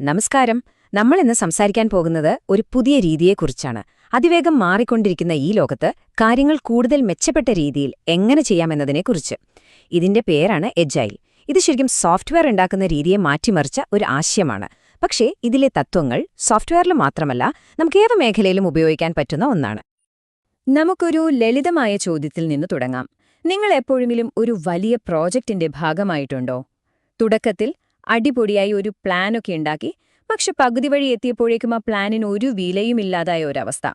നമസ്കാരം. നമ്മൾ ഇന്ന് സംസാരിക്കാൻ പോകുന്നത് ഒരു പുതിയ രീതിയെക്കുറിച്ചാണ്. അതിവേഗം മാറിക്കൊണ്ടിരിക്കുന്ന ഈ ലോകത്ത് കാര്യങ്ങൾ കൂടുതൽ മെച്ചപ്പെട്ട രീതിയിൽ എങ്ങനെ ചെയ്യാമെന്നതിനെക്കുറിച്ച്. ഇതിന്റെ പേരാണ് എജൈൽ. ഇത് ശരിക്കും സോഫ്റ്റ്വെയർ ഉണ്ടാക്കുന്ന രീതിയെ മാറ്റിമറിച്ച ഒരു ആശയമാണ്. പക്ഷേ ഇതിലെ തത്വങ്ങൾ സോഫ്റ്റ്വെയറിൽ മാത്രമല്ല, നമുക്ക് ഏത് മേഖലയിലും ഉപയോഗിക്കാൻ പറ്റുന്ന ഒന്നാണ്. നമുക്കൊരു ലളിതമായ ചോദ്യത്തിൽ നിന്ന് തുടങ്ങാം. നിങ്ങൾ എപ്പോഴെങ്കിലും ഒരു വലിയ പ്രോജക്റ്റിന്റെ ഭാഗമായിട്ടുണ്ടോ? തുടക്കത്തിൽ അടിപൊളിയായി ഒരു പ്ലാനൊക്കെ ഉണ്ടാക്കി, പക്ഷെ പകുതി വഴി എത്തിയപ്പോഴേക്കും ആ പ്ലാനിന് ഒരു വിലയുമില്ലാതായ ഒരവസ്ഥ.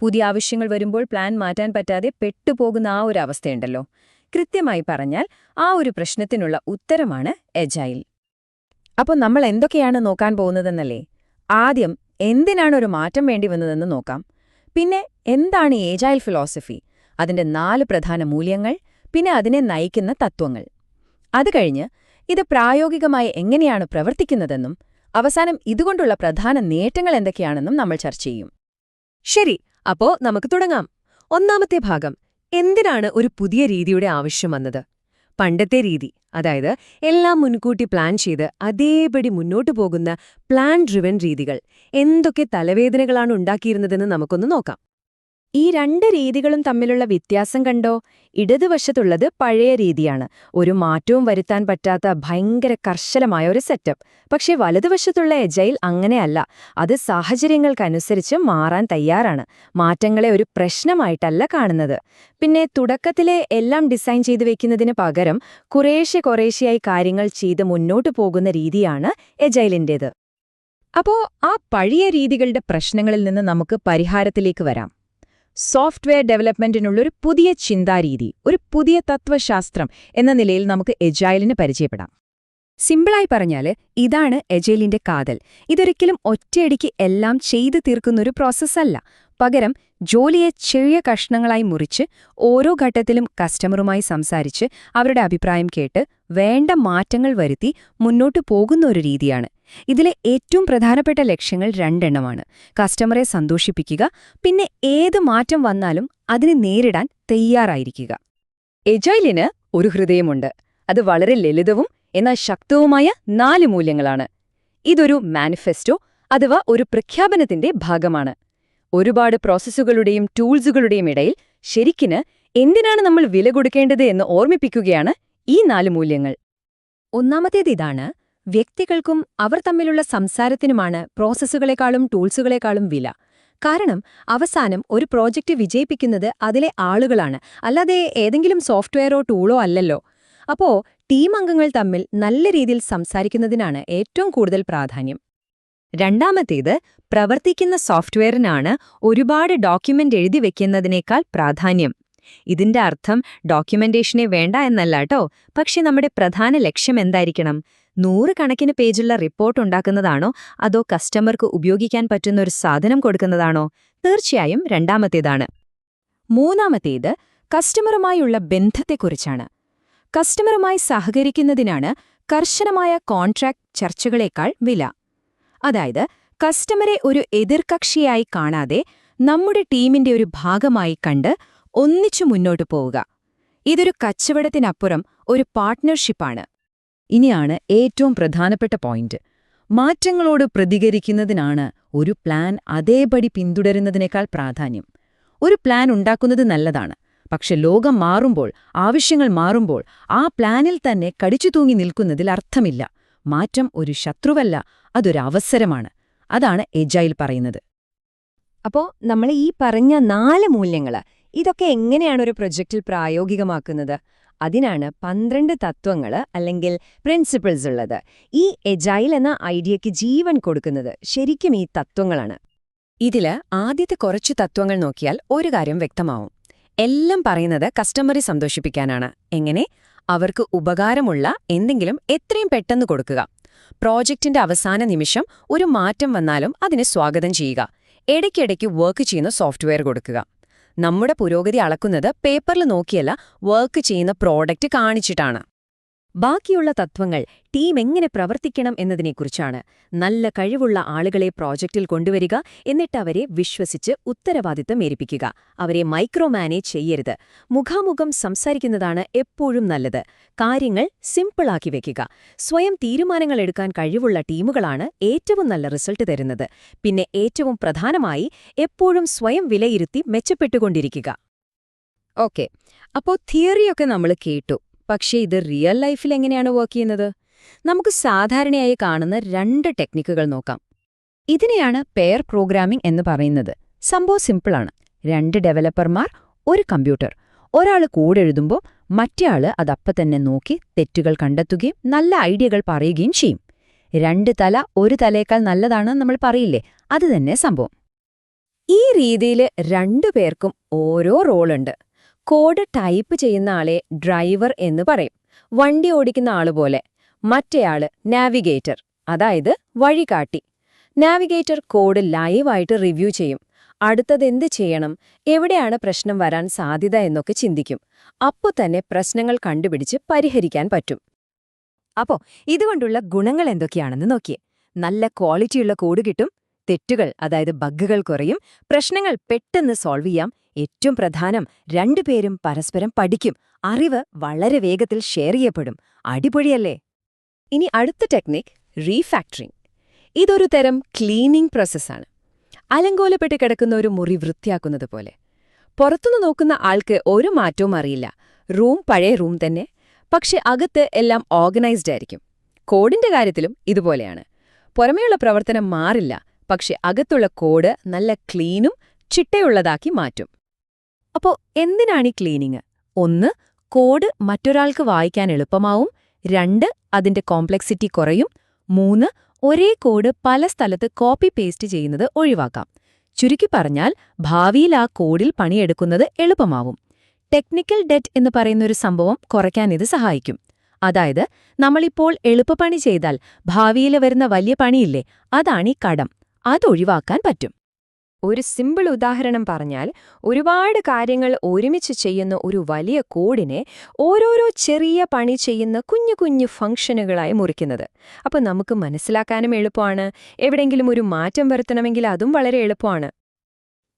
പുതിയ ആവശ്യങ്ങൾ വരുമ്പോൾ പ്ലാൻ മാറ്റാൻ പറ്റാതെ പെട്ടുപോകുന്ന ആ ഒരു അവസ്ഥയുണ്ടല്ലോ. കൃത്യമായി പറഞ്ഞാൽ ആ ഒരു പ്രശ്നത്തിനുള്ള ഉത്തരമാണ് എജൈൽ. അപ്പോൾ നമ്മൾ എന്തൊക്കെയാണ് നോക്കാൻ പോകുന്നതെന്നല്ലേ? ആദ്യം എന്തിനാണ് ഒരു മാറ്റം വേണ്ടി വന്നതെന്ന് നോക്കാം. പിന്നെ എന്താണ് എജൈൽ ഫിലോസഫി, അതിന്റെ 4 പ്രധാന മൂല്യങ്ങൾ, പിന്നെ അതിനെ നയിക്കുന്ന തത്വങ്ങൾ. അത് കഴിഞ്ഞ് ഇത് പ്രായോഗികമായി എങ്ങനെയാണ് പ്രവർത്തിക്കുന്നതെന്നും അവസാനം ഇതുകൊണ്ടുള്ള പ്രധാന നേട്ടങ്ങൾ എന്തൊക്കെയാണെന്നും നമ്മൾ ചർച്ച ചെയ്യും. ശരി, അപ്പോ നമുക്ക് തുടങ്ങാം. ഒന്നാമത്തെ ഭാഗം, എന്തിനാണ് ഒരു പുതിയ രീതിയുടെ ആവശ്യം വന്നത്? പണ്ടത്തെ രീതി, അതായത് എല്ലാം മുൻകൂട്ടി പ്ലാൻ ചെയ്ത് അതേപടി മുന്നോട്ടു പോകുന്ന പ്ലാൻ ഡ്രിവൻ രീതികൾ എന്തൊക്കെ തലവേദനകളാണ് ഉണ്ടാക്കിയിരുന്നതെന്ന് നമുക്കൊന്ന് നോക്കാം. ഈ 2 രീതികളും തമ്മിലുള്ള വ്യത്യാസം കണ്ടോ? ഇടതുവശത്തുള്ളത് പഴയ രീതിയാണ്, ഒരു മാറ്റവും വരുത്താൻ പറ്റാത്ത ഭയങ്കര കർശനമായ ഒരു സെറ്റപ്പ്. പക്ഷേ വലതുവശത്തുള്ള എജൈൽ അങ്ങനെയല്ല. അത് സാഹചര്യങ്ങൾക്കനുസരിച്ച് മാറാൻ തയ്യാറാണ്, മാറ്റങ്ങളെ ഒരു പ്രശ്നമായിട്ടല്ല കാണുന്നത്. പിന്നെ തുടക്കത്തിലെ എല്ലാം ഡിസൈൻ ചെയ്തു വെക്കുന്നതിന് പകരം കുറേശ്ശെയായി കാര്യങ്ങൾ ചെയ്ത് മുന്നോട്ടു പോകുന്ന രീതിയാണ് എജൈലിൻ്റേത്. അപ്പോ ആ പഴയ രീതികളുടെ പ്രശ്നങ്ങളിൽ നിന്ന് നമുക്ക് പരിഹാരത്തിലേക്ക് വരാം. സോഫ്റ്റ്വെയർ ഡെവലപ്മെന്റിനുള്ളൊരു പുതിയ ചിന്താരീതി, ഒരു പുതിയ തത്വശാസ്ത്രം എന്ന നിലയിൽ നമുക്ക് എജൈലിന് പരിചയപ്പെടാം. സിമ്പിളായി പറഞ്ഞാല് ഇതാണ് എജൈലിന്റെ കാതൽ. ഇതൊരിക്കലും ഒറ്റയടിക്ക് എല്ലാം ചെയ്തു തീർക്കുന്നൊരു പ്രോസസ്സല്ല. പകരം ജോലിയെ ചെറിയ കഷ്ണങ്ങളായി മുറിച്ച് ഓരോ ഘട്ടത്തിലും കസ്റ്റമറുമായി സംസാരിച്ച് അവരുടെ അഭിപ്രായം കേട്ട് വേണ്ട മാറ്റങ്ങൾ വരുത്തി മുന്നോട്ടു പോകുന്ന ഒരു രീതിയാണ്. ഇതിലെ ഏറ്റവും പ്രധാനപ്പെട്ട ലക്ഷ്യങ്ങൾ 2 എണ്ണമാണ്. കസ്റ്റമറെ സന്തോഷിപ്പിക്കുക, പിന്നെ ഏത് മാറ്റം വന്നാലും അതിനെ നേരിടാൻ തയ്യാറായിരിക്കുക. എജൈലിന് ഒരു ഹൃദയമുണ്ട്. അത് വളരെ ലളിതവും എന്നാൽ ശക്തവുമായ 4 മൂല്യങ്ങളാണ്. ഇതൊരു മാനിഫെസ്റ്റോ അഥവാ ഒരു പ്രഖ്യാപനത്തിന്റെ ഭാഗമാണ്. ഒരുപാട് പ്രോസസ്സുകളുടെയും ടൂൾസുകളുടെയും ഇടയിൽ ശരിക്കിന് എന്തിനാണ് നമ്മൾ വില കൊടുക്കേണ്ടത് എന്ന് ഓർമ്മിപ്പിക്കുകയാണ് ഈ 4 മൂല്യങ്ങൾ. ഒന്നാമത്തേതിതാണ്, വ്യക്തികൾക്കും അവർ തമ്മിലുള്ള സംസാരത്തിനുമാണ് പ്രോസസ്സുകളെക്കാളും ടൂൾസുകളെക്കാളും വില. കാരണം അവസാനം ഒരു പ്രോജക്റ്റ് വിജയിപ്പിക്കുന്നത് അതിലെ ആളുകളാണ്, അല്ലാതെ ഏതെങ്കിലും സോഫ്റ്റ്വെയറോ ടൂളോ അല്ലല്ലോ. അപ്പോ ടീം അംഗങ്ങൾ തമ്മിൽ നല്ല രീതിയിൽ സംസാരിക്കുന്നതിനാണ് ഏറ്റവും കൂടുതൽ പ്രാധാന്യം. രണ്ടാമത്തേത്, പ്രവർത്തിക്കുന്ന സോഫ്റ്റ്വെയറിനാണ് ഒരുപാട് ഡോക്യുമെന്റ് എഴുതി വെക്കുന്നതിനേക്കാൾ പ്രാധാന്യം. ഇതിന്റെ അർത്ഥം ഡോക്യുമെന്റേഷനെ വേണ്ട എന്നല്ല കേട്ടോ. പക്ഷെ നമ്മുടെ പ്രധാന ലക്ഷ്യം എന്തായിരിക്കണം? 100 കണക്കിന് പേജുള്ള റിപ്പോർട്ട് ഉണ്ടാക്കുന്നതാണോ, അതോ കസ്റ്റമർക്ക് ഉപയോഗിക്കാൻ പറ്റുന്ന ഒരു സാധനം കൊടുക്കുന്നതാണോ? തീർച്ചയായും രണ്ടാമത്തേതാണ്. മൂന്നാമത്തേത്, കസ്റ്റമറുമായുള്ള ബന്ധത്തെക്കുറിച്ചാണ്. കസ്റ്റമറുമായി സഹകരിക്കുന്നതിനാണ് കർശനമായ കോൺട്രാക്ട് ചർച്ചകളേക്കാൾ വില. അതായത് കസ്റ്റമറെ ഒരു എതിർകക്ഷിയായി കാണാതെ നമ്മുടെ ടീമിന്റെ ഒരു ഭാഗമായി കണ്ട് ഒന്നിച്ചു മുന്നോട്ടു പോവുക. ഇതൊരു കച്ചവടത്തിനപ്പുറം ഒരു പാർട്ട്ണർഷിപ്പാണ്. ഇനിയാണ് ഏറ്റവും പ്രധാനപ്പെട്ട പോയിന്റ്. മാറ്റങ്ങളോട് പ്രതികരിക്കുന്നതിനാണ് ഒരു പ്ലാൻ അതേപടി പിന്തുടരുന്നതിനേക്കാൾ പ്രാധാന്യം. ഒരു പ്ലാൻ ഉണ്ടാക്കുന്നത് നല്ലതാണ്, പക്ഷെ ലോകം മാറുമ്പോൾ, ആവശ്യങ്ങൾ മാറുമ്പോൾ ആ പ്ലാനിൽ തന്നെ കടിച്ചു തൂങ്ങി നിൽക്കുന്നതിൽ അർത്ഥമില്ല. മാറ്റം ഒരു ശത്രുവല്ല, അതൊരവസരമാണ്. അതാണ് എജൈൽ പറയുന്നത്. അപ്പോ നമ്മൾ ഈ പറഞ്ഞ 4 മൂല്യങ്ങൾ, ഇതൊക്കെ എങ്ങനെയാണ് ഒരു പ്രൊജക്റ്റിൽ പ്രായോഗികമാക്കുന്നത്? അതിനാണ് 12 തത്വങ്ങൾ അല്ലെങ്കിൽ പ്രിൻസിപ്പിൾസ് ഉള്ളത്. ഈ എജൈൽ എന്ന ഐഡിയയ്ക്ക് ജീവൻ കൊടുക്കുന്നത് ശരിക്കും ഈ തത്വങ്ങളാണ്. ഇതില് ആദ്യത്തെ കുറച്ച് തത്വങ്ങൾ നോക്കിയാൽ ഒരു കാര്യം വ്യക്തമാവും. എല്ലാം പറയുന്നത് കസ്റ്റമറെ സന്തോഷിപ്പിക്കാനാണ്. എങ്ങനെ? അവർക്ക് ഉപകാരമുള്ള എന്തെങ്കിലും എത്രയും പെട്ടെന്ന് കൊടുക്കുക. പ്രോജക്റ്റിന്റെ അവസാന നിമിഷം ഒരു മാറ്റം വന്നാലും അതിനെ സ്വാഗതം ചെയ്യുക. ഇടയ്ക്കിടയ്ക്ക് വർക്ക് ചെയ്യുന്ന സോഫ്റ്റ്വെയർ കൊടുക്കുക. നമ്മുടെ പുരോഗതി അളക്കുന്നത് പേപ്പറിൽ നോക്കിയല്ല, വർക്ക് ചെയ്യുന്ന പ്രോഡക്റ്റ് കാണിച്ചിട്ടാണ്. ബാക്കിയുള്ള തത്വങ്ങൾ ടീം എങ്ങനെ പ്രവർത്തിക്കണം എന്നതിനെക്കുറിച്ചാണ്. നല്ല കഴിവുള്ള ആളുകളെ പ്രോജക്റ്റിൽ കൊണ്ടുവരിക, എന്നിട്ട് അവരെ വിശ്വസിച്ച് ഉത്തരവാദിത്തം ഏൽപ്പിക്കുക. അവരെ മൈക്രോ മാനേജ് ചെയ്യരുത്. മുഖാമുഖം സംസാരിക്കുന്നതാണ് എപ്പോഴും നല്ലത്. കാര്യങ്ങൾ സിമ്പിളാക്കി വെക്കുക. സ്വയം തീരുമാനങ്ങൾ എടുക്കാൻ കഴിവുള്ള ടീമുകളാണ് ഏറ്റവും നല്ല റിസൾട്ട് തരുന്നത്. പിന്നെ ഏറ്റവും പ്രധാനമായി എപ്പോഴും സ്വയം വിലയിരുത്തി മെച്ചപ്പെട്ടുകൊണ്ടിരിക്കുക. ഓക്കെ, അപ്പോൾ തിയറിയൊക്കെ നമ്മൾ കേട്ടു. പക്ഷേ ഇത് റിയൽ ലൈഫിൽ എങ്ങനെയാണ് വർക്ക് ചെയ്യുന്നത്? നമുക്ക് സാധാരണയായി കാണുന്ന 2 ടെക്നിക്കുകൾ നോക്കാം. ഇതിനെയാണ് പെയർ പ്രോഗ്രാമിംഗ് എന്ന് പറയുന്നത്. സംഭവം സിമ്പിളാണ്. 2 ഡെവലപ്പർമാർ, ഒരു കമ്പ്യൂട്ടർ. ഒരാൾ കോഡ് എഴുതുമ്പോൾ മറ്റേയാൾ അതപ്പം തന്നെ നോക്കി തെറ്റുകൾ കണ്ടെത്തുകയും നല്ല ഐഡിയകൾ പറയുകയും ചെയ്യും. 2 തല ഒരു തലയേക്കാൾ നല്ലതാണെന്ന് നമ്മൾ പറയില്ലേ, അത് തന്നെ സംഭവം. ഈ രീതിയിൽ 2 പേർക്കും ഓരോ റോളുണ്ട്. കോഡ് ടൈപ്പ് ചെയ്യുന്ന ആളെ ഡ്രൈവർ എന്ന് പറയും, വണ്ടി ഓടിക്കുന്ന ആളുപോലെ. മറ്റേയാള് നാവിഗേറ്റർ, അതായത് വഴികാട്ടി. നാവിഗേറ്റർ കോഡ് ലൈവായിട്ട് റിവ്യൂ ചെയ്യും. അടുത്തതെന്ത് ചെയ്യണം, എവിടെയാണ് പ്രശ്നം വരാൻ സാധ്യത എന്നൊക്കെ ചിന്തിക്കും. അപ്പോൾ തന്നെ പ്രശ്നങ്ങൾ കണ്ടുപിടിച്ച് പരിഹരിക്കാൻ പറ്റും. അപ്പോ ഇതുകൊണ്ടുള്ള ഗുണങ്ങൾ എന്തൊക്കെയാണെന്ന് നോക്കിയേ. നല്ല ക്വാളിറ്റിയുള്ള കോഡ് കിട്ടും, തെറ്റുകൾ അതായത് ബഗ്ഗുകൾ കുറയും, പ്രശ്നങ്ങൾ പെട്ടെന്ന് സോൾവ് ചെയ്യാം. ഏറ്റവും പ്രധാനം, 2 പേരും പരസ്പരം പഠിക്കും, അറിവ് വളരെ വേഗത്തിൽ ഷെയർ ചെയ്യപ്പെടും. അടിപൊളിയല്ലേ? ഇനി അടുത്ത ടെക്നിക് റീഫാക്ടറിംഗ്. ഇതൊരു തരം ക്ലീനിംഗ് പ്രോസസ്സാണ്. അലങ്കോലപ്പെട്ട് കിടക്കുന്ന ഒരു മുറി വൃത്തിയാക്കുന്നത് പോലെ. പുറത്തുനിന്ന് നോക്കുന്ന ആൾക്ക് ഒരു മാറ്റവും അറിയില്ല. റൂം പഴയ റൂം തന്നെ, പക്ഷെ അകത്ത് എല്ലാം ഓർഗനൈസ്ഡ് ആയിരിക്കും. കോഡിന്റെ കാര്യത്തിലും ഇതുപോലെയാണ്. പുറമേയുള്ള പ്രവർത്തനം മാറില്ല, പക്ഷെ അകത്തുള്ള കോഡ് നല്ല ക്ലീനും ചിട്ടയുള്ളതാക്കി മാറ്റും. അപ്പോ എന്തിനാണീ ക്ലീനിങ്? 1, കോഡ് മറ്റൊരാൾക്ക് വായിക്കാൻ എളുപ്പമാവും. 2, അതിന്റെ കോംപ്ലക്സിറ്റി കുറയും. 3, ഒരേ കോഡ് പല സ്ഥലത്ത് കോപ്പി പേസ്റ്റ് ചെയ്യുന്നത് ഒഴിവാക്കാം. ചുരുക്കി പറഞ്ഞാൽ ഭാവിയിൽ ആ കോഡിൽ പണിയെടുക്കുന്നത് എളുപ്പമാവും. ടെക്നിക്കൽ ഡെറ്റ് എന്ന് പറയുന്നൊരു സംഭവം കുറയ്ക്കാൻ ഇത് സഹായിക്കും. അതായത് നമ്മളിപ്പോൾ എളുപ്പപ്പണി ചെയ്താൽ ഭാവിയിൽ വരുന്ന വലിയ പണിയില്ലേ, അതാണീ കടം. അതൊഴിവാക്കാൻ പറ്റും. ഒരു സിമ്പിൾ ഉദാഹരണം പറഞ്ഞാൽ, ഒരുപാട് കാര്യങ്ങൾ ഒരുമിച്ച് ചെയ്യുന്ന ഒരു വലിയ കോഡിനെ ഓരോരോ ചെറിയ പണി ചെയ്യുന്ന കുഞ്ഞു കുഞ്ഞു ഫംഗ്ഷനുകളായി മുറിക്കുന്നത്. അപ്പോൾ നമുക്ക് മനസ്സിലാക്കാനും എളുപ്പമാണ്. എവിടെയെങ്കിലും ഒരു മാറ്റം വരുത്തണമെങ്കിൽ അതും വളരെ എളുപ്പമാണ്.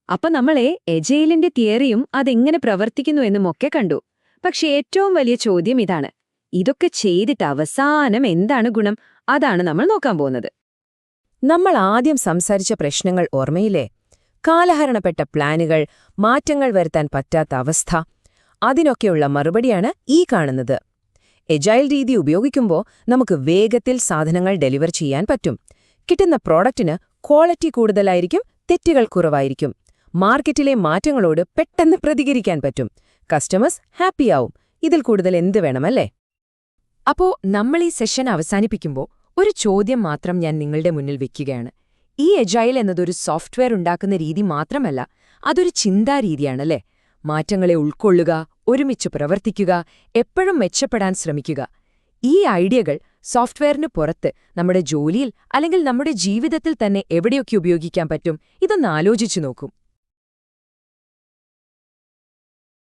അപ്പോൾ നമ്മളെ എജൈലിന്റെ തിയറിയും അതെങ്ങനെ പ്രവർത്തിക്കുന്നു എന്നുമൊക്കെ കണ്ടു. പക്ഷേ ഏറ്റവും വലിയ ചോദ്യം ഇതാണ്: ഇതൊക്കെ ചെയ്തിട്ട് അവസാനം എന്താണ് ഗുണം? അതാണ് നമ്മൾ നോക്കാൻ പോകുന്നത്. നമ്മൾ ആദ്യം സംസാരിച്ച പ്രശ്നങ്ങൾ ഓർമ്മയില്ലേ? കാലഹരണപ്പെട്ട പ്ലാനുകൾ, മാറ്റങ്ങൾ വരുത്താൻ പറ്റാത്ത അവസ്ഥ. അതിനൊക്കെയുള്ള മറുപടിയാണ് ഈ കാണുന്നത്. എജൈൽ രീതി ഉപയോഗിക്കുമ്പോൾ നമുക്ക് വേഗത്തിൽ സാധനങ്ങൾ ഡെലിവർ ചെയ്യാൻ പറ്റും. കിട്ടുന്ന പ്രോഡക്റ്റിന് ക്വാളിറ്റി കൂടുതലായിരിക്കും, തെറ്റുകൾ കുറവായിരിക്കും. മാർക്കറ്റിലെ മാറ്റങ്ങളോട് പെട്ടെന്ന് പ്രതികരിക്കാൻ പറ്റും. കസ്റ്റമേഴ്സ് ഹാപ്പിയാവും. ഇതിൽ കൂടുതൽ എന്ത് വേണമല്ലേ? അപ്പോൾ നമ്മൾ ഈ സെഷൻ അവസാനിപ്പിക്കുമ്പോൾ ഒരു ചോദ്യം മാത്രം ഞാൻ നിങ്ങളുടെ മുന്നിൽ വെക്കുകയാണ്. ഈ എജൈൽ എന്നതൊരു സോഫ്റ്റ്വെയർ ഉണ്ടാക്കുന്ന രീതി മാത്രമല്ല, അതൊരു ചിന്താരീതിയാണല്ലേ? മാറ്റങ്ങളെ ഉൾക്കൊള്ളുക, ഒരുമിച്ച് പ്രവർത്തിക്കുക, എപ്പോഴും മെച്ചപ്പെടാൻ ശ്രമിക്കുക. ഈ ഐഡിയകൾ സോഫ്റ്റ്വെയറിന് പുറത്ത് നമ്മുടെ ജോലിയിൽ അല്ലെങ്കിൽ നമ്മുടെ ജീവിതത്തിൽ തന്നെ എവിടെയൊക്കെ ഉപയോഗിക്കാൻ പറ്റും? ഇതൊന്ന് ആലോചിച്ചു നോക്കൂ.